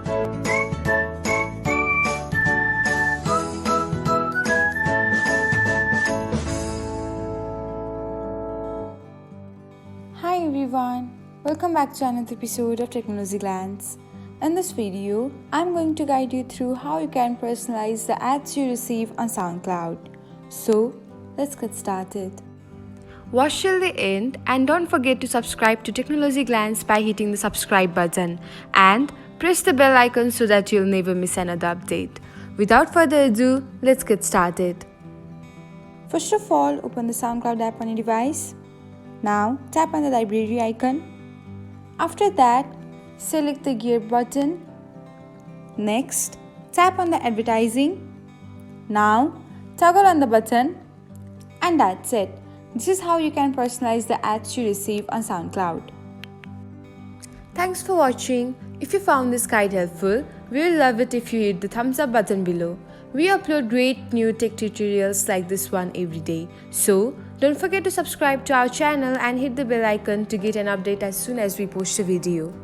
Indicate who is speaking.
Speaker 1: Hi everyone, welcome back to another episode of Technologyglance. In this video, I'm going to guide you through how you can personalize the ads you receive on Soundcloud. So, let's get started.
Speaker 2: Watch till the end and don't forget to subscribe to Technologyglance by hitting the subscribe button and press the bell icon so that you'll never miss another update. Without further ado, let's get started.
Speaker 1: First of all, open the Soundcloud app on your device. Now, tap on the library icon. After that, select the gear button. Next, tap on the advertising. Now, toggle on the button. And that's it. This is how you can personalize the ads you receive on SoundCloud.
Speaker 2: Thanks for watching. If you found this guide helpful, we will love it if you hit the thumbs up button below. We upload great new tech tutorials like this one every day. So, don't forget to subscribe to our channel and hit the bell icon to get an update as soon as we post a video.